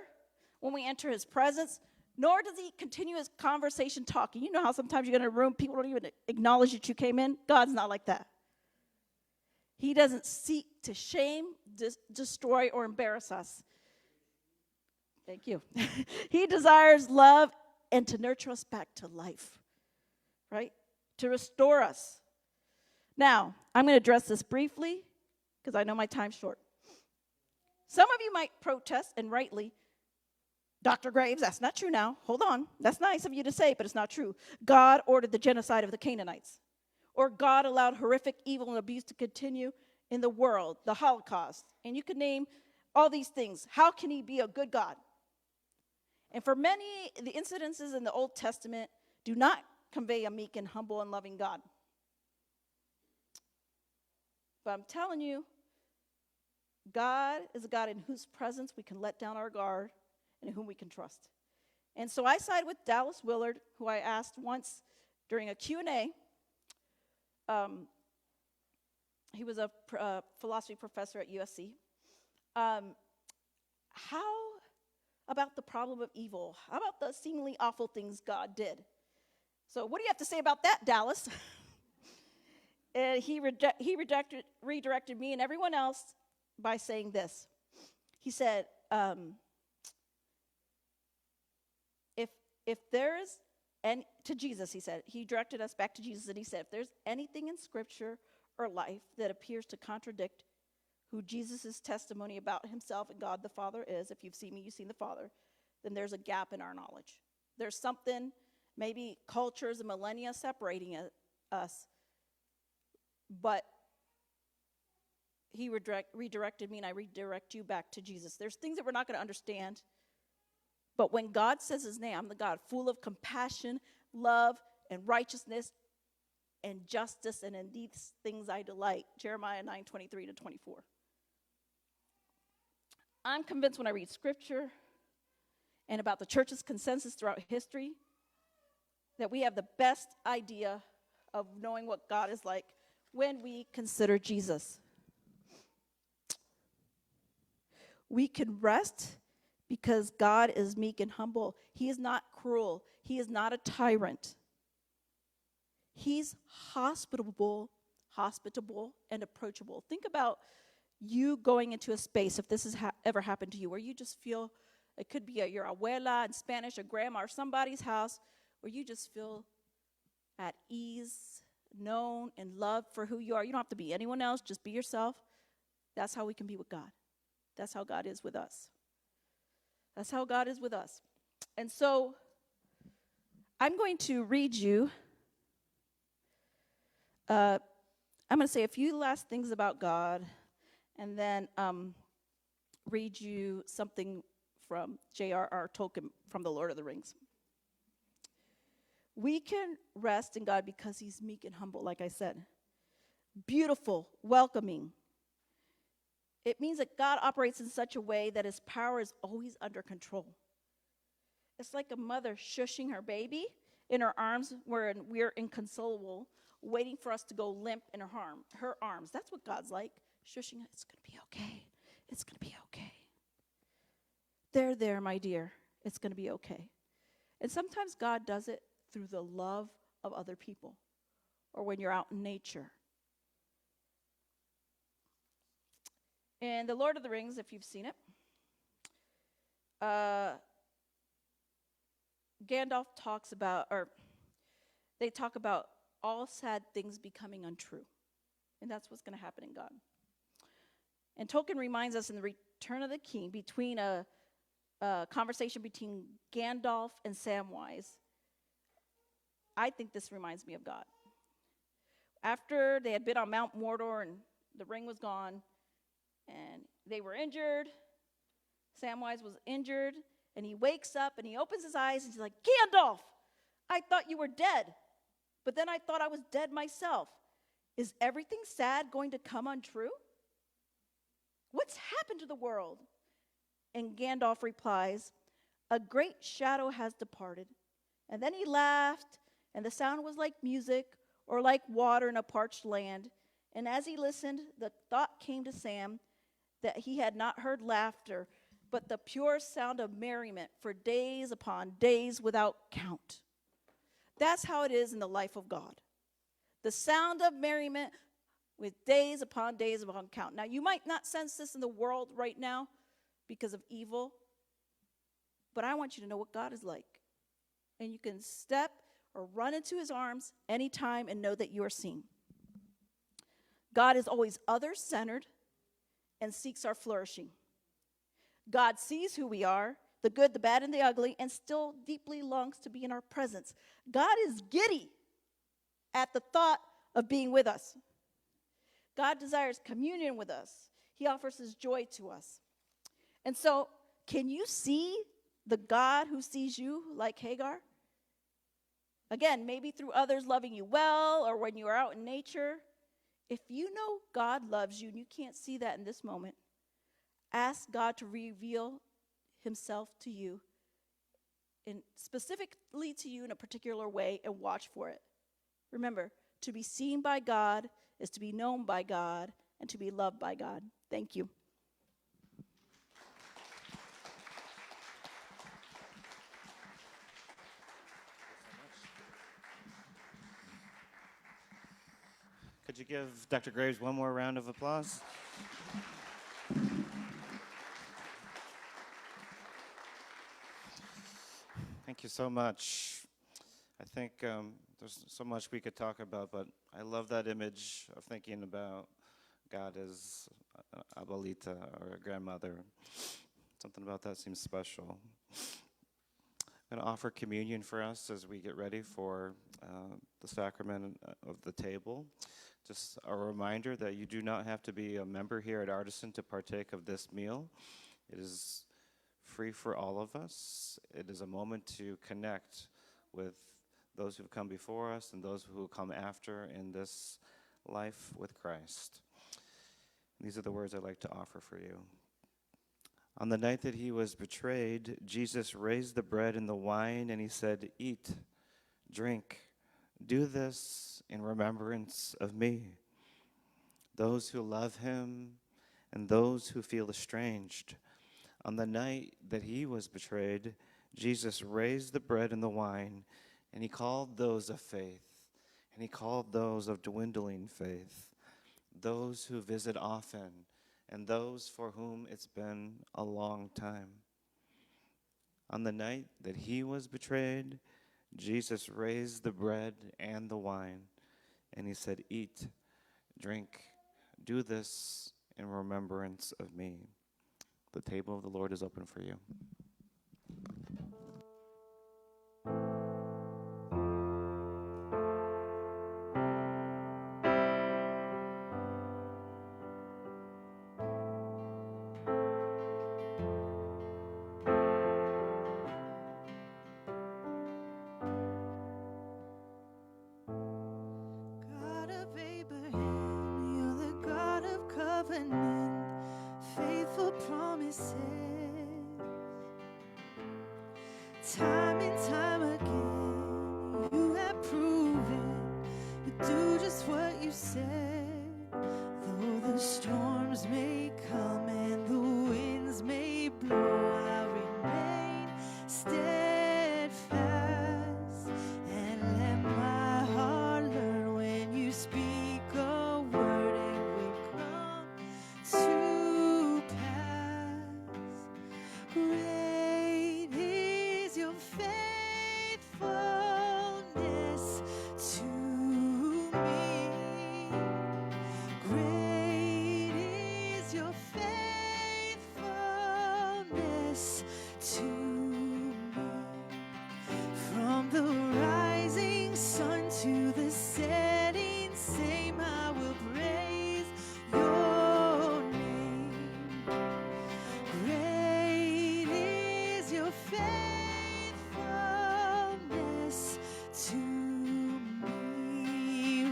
when we enter his presence, nor does he continue his conversation talking. You know how sometimes you get in a room, people don't even acknowledge that you came in? God's not like that. He doesn't seek to shame, destroy, or embarrass us. Thank you. He desires love and to nurture us back to life, right? To restore us. Now, I'm going to address this briefly because I know my time's short. Some of you might protest, and rightly, Dr. Graves, that's not true now. Hold on. That's nice of you to say, but it's not true. God ordered the genocide of the Canaanites. Or God allowed horrific evil and abuse to continue in the world, the Holocaust. And you can name all these things. How can he be a good God? And for many, the incidences in the Old Testament do not convey a meek and humble and loving God. But I'm telling you, God is a God in whose presence we can let down our guard and in whom we can trust. And so I side with Dallas Willard, who I asked once during a Q&A. He was a philosophy professor at USC. How about the problem of evil? How about the seemingly awful things God did? So what do you have to say about that, Dallas? And he redirected me and everyone else by saying this. He said, if there is, and to Jesus, he said, he directed us back to Jesus, and he said, if there's anything in Scripture or life that appears to contradict who Jesus' testimony about himself and God the Father is, if you've seen me, you've seen the Father, then there's a gap in our knowledge. There's something, maybe cultures and millennia separating us, but he redirected me, and I redirect you back to Jesus. There's things that we're not going to understand, but when God says his name, I'm the God full of compassion, love, and righteousness, and justice, and in these things I delight. Jeremiah 9:23-24. I'm convinced when I read Scripture and about the church's consensus throughout history that we have the best idea of knowing what God is like when we consider Jesus. We can rest because God is meek and humble. He is not cruel. He is not a tyrant. He's hospitable, and approachable. Think about you going into a space, if this has ever happened to you, where you just feel, it could be your abuela in Spanish, or grandma, or somebody's house, where you just feel at ease, known, and loved for who you are. You don't have to be anyone else, just be yourself. That's how we can be with God. That's how God is with us. That's how God is with us. And so I'm going to read you I'm going to say a few last things about God and then read you something from J.R.R. Tolkien from The Lord of the Rings. We can rest in God because he's meek and humble, like I said. Beautiful, welcoming. It means that God operates in such a way that his power is always under control. It's like a mother shushing her baby in her arms when we're inconsolable, waiting for us to go limp in her arms. That's what God's like, shushing us. It's going to be okay. It's going to be okay. There, my dear. It's going to be okay. And sometimes God does it through the love of other people or when you're out in nature. In The Lord of the Rings, if you've seen it, Gandalf talks about, or they talk about all sad things becoming untrue. And that's what's going to happen in God. And Tolkien reminds us in The Return of the King, between a conversation between Gandalf and Samwise, I think this reminds me of God. After they had been on Mount Mordor and the ring was gone, and they were injured, Samwise was injured, and he wakes up and he opens his eyes and he's like, Gandalf, I thought you were dead, but then I thought I was dead myself. Is everything sad going to come untrue? What's happened to the world? And Gandalf replies, a great shadow has departed. And then he laughed, and the sound was like music or like water in a parched land. And as he listened, the thought came to Sam that he had not heard laughter, but the pure sound of merriment for days upon days without count. That's how it is in the life of God. The sound of merriment with days upon days without count. Now, you might not sense this in the world right now because of evil, but I want you to know what God is like. And you can step or run into his arms anytime and know that you are seen. God is always other-centered and seeks our flourishing. God sees who we are, the good, the bad, and the ugly, and still deeply longs to be in our presence. God is giddy at the thought of being with us. God desires communion with us. He offers his joy to us. And so, can you see the God who sees you like Hagar? Again, maybe through others loving you well or when you are out in nature. If you know God loves you and you can't see that in this moment, ask God to reveal himself to you, and specifically to you in a particular way, and watch for it. Remember, to be seen by God is to be known by God and to be loved by God. Thank you. Could you give Dr. Graves one more round of applause? Thank you so much. I think there's so much we could talk about, but I love that image of thinking about God as Abuelita or a grandmother. Something about that seems special. I'm going to offer communion for us as we get ready for the sacrament of the table. Just a reminder that you do not have to be a member here at Artisan to partake of this meal. It is free for all of us. It is a moment to connect with those who've come before us and those who will come after in this life with Christ. These are the words I'd like to offer for you. On the night that he was betrayed, Jesus raised the bread and the wine, and he said, "Eat, drink, do this in remembrance of me." Those who love him and those who feel estranged. On the night that he was betrayed, Jesus raised the bread and the wine, and he called those of faith, and he called those of dwindling faith, those who visit often, and those for whom it's been a long time. On the night that he was betrayed, Jesus raised the bread and the wine, and he said, "Eat, drink, do this in remembrance of me." The table of the Lord is open for you. promises. Time and time again, you have proven you do just what you said. Though the storms may come and the winds may blow, I'll remain steadfast and let my heart learn when you speak a word, it will come to pass. Great is your faithfulness to me. Great is your faithfulness to me. From the rising sun to the setting same, I will praise your name. Great is your faithfulness to me. Oh.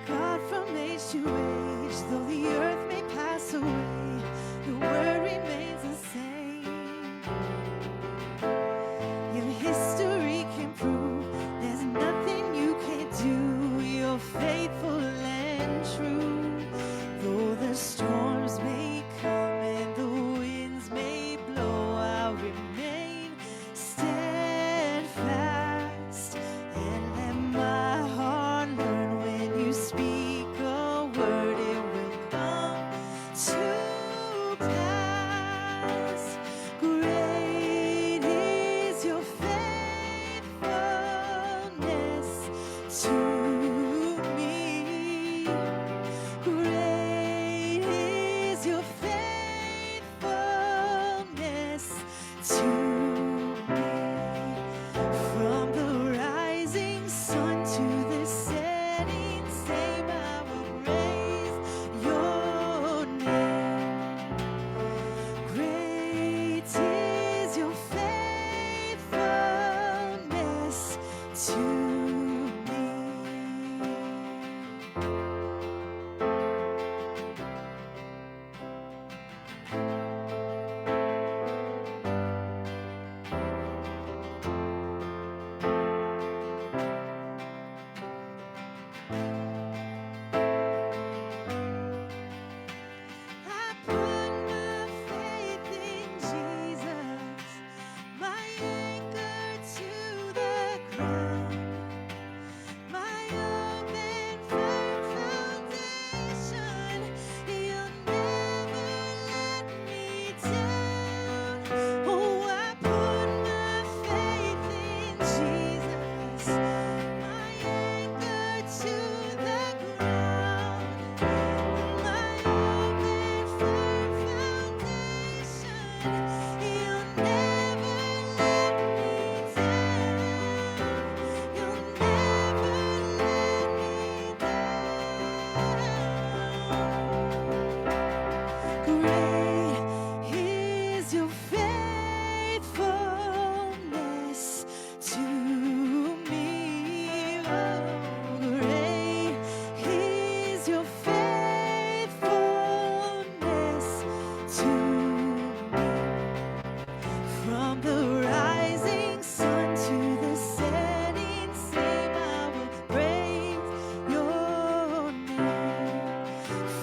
God, from age to age, though the earth may pass away, your word remains the same. Your history can prove there's nothing you can't do. You're faithful and true. Though the storms may come and the winds may blow, I'll remain steadfast and let my heart learn when you speak a word, it will come to pass. Great is your faithfulness to me. Great is your faithfulness to me. From the rising sun to the setting same, I will praise your name. Great is your faithfulness to me. I put my faith in Jesus, my anchor to the ground, my open firm foundation. You'll never let me down. Oh, I put my faith in Jesus, my anchor to the ground. My open firm foundation, you'll never let me down. You'll never let me down. Great is your faithfulness to me. Oh, great is your faithfulness to me. From the rising sun to the setting same, I will praise your name.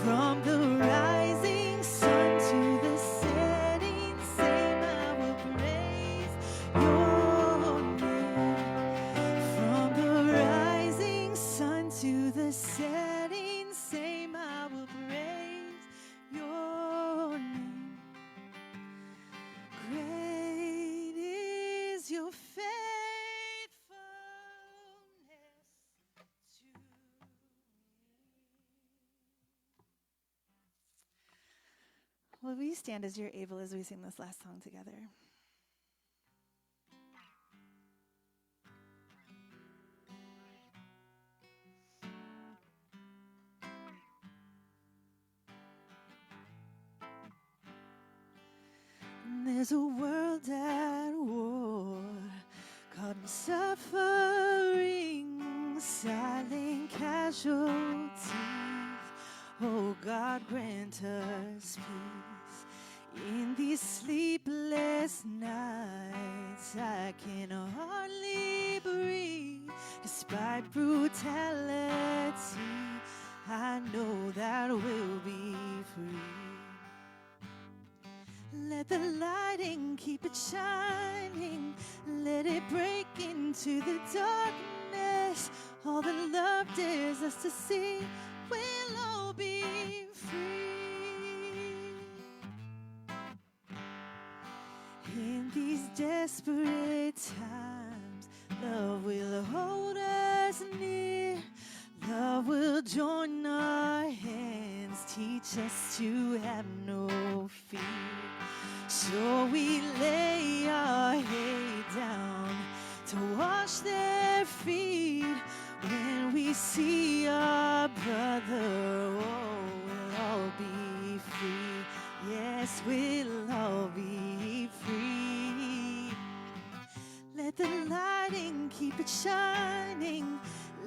From the rising sun to the setting same, I will praise your name. From the rising sun to the setting same, I will praise your name. Great is your faithfulness to me. Will we stand as you're able as we sing this last song together? There's a world at war, caught in suffering, silent casualties. Oh God, grant us peace. In these sleepless nights, I can hardly breathe. Despite brutality, I know that we'll be free. Let the lighting keep it shining. Let it break into the darkness. All the love dares us to see, we'll all be free. In these desperate times, love will hold us near. Love will join our hands, teach us to have no fear. So we lay our head down to wash their feet. When we see our brother, oh, we'll all be free. Yes, we'll all be free. Let the lighting keep it shining.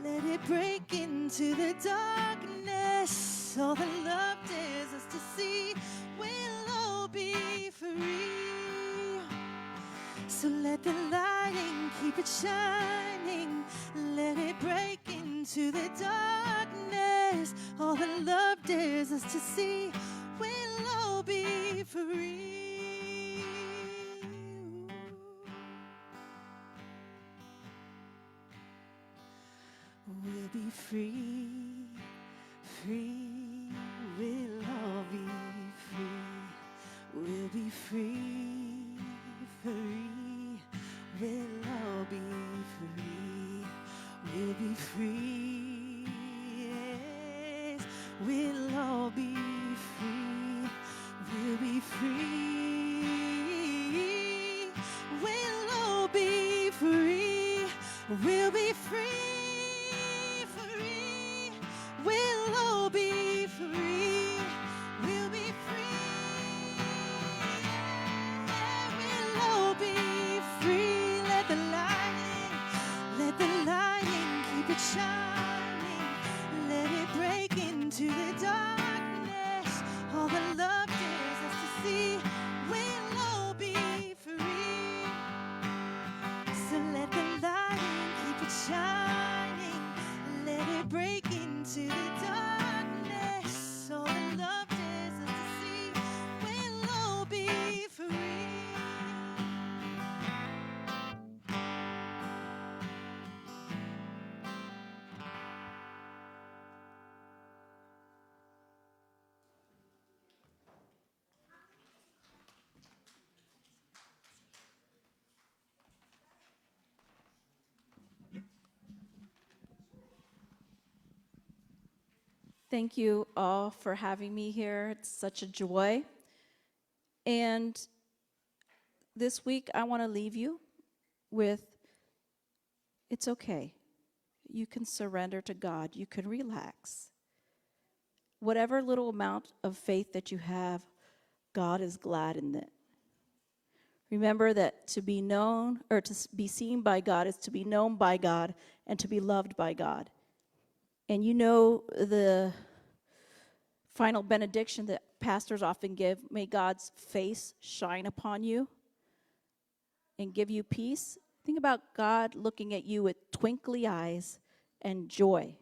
Let it break into the darkness. All the love dares us to see, we'll all be free. So let the lighting keep it shining. Let it break into the darkness. All the love dares us to see, we'll all be free. We'll be free, free, we'll all be free. We'll be free, free, we'll all be free. We'll be free, yes, we'll all be free. We'll be free, we'll all be free. We'll be free, free, we'll all be free. We'll be free, yeah, we'll all be free. Let the lighting keep it shining. Let it break into the darkness. All the love dares us to see, we'll all be free. So let the lighting keep it shining. Let it break into the darkness. All the love dares us to see, we'll all be free. Thank you all for having me here. It's such a joy. And this week, I want to leave you with it's okay. You can surrender to God. You can relax. Whatever little amount of faith that you have, God is glad in it. Remember that to be known or to be seen by God is to be known by God and to be loved by God. And you know the final benediction that pastors often give, may God's face shine upon you and give you peace. Think about God looking at you with twinkly eyes and joy.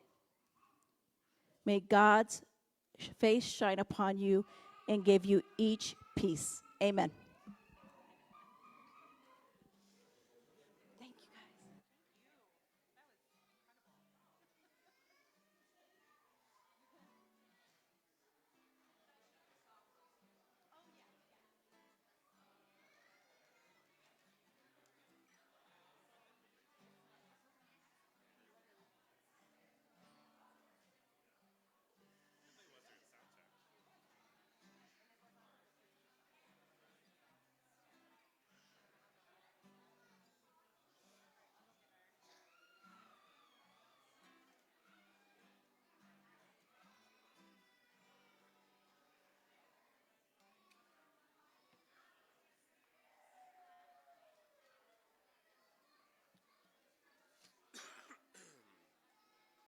May God's face shine upon you and give you each peace. Amen.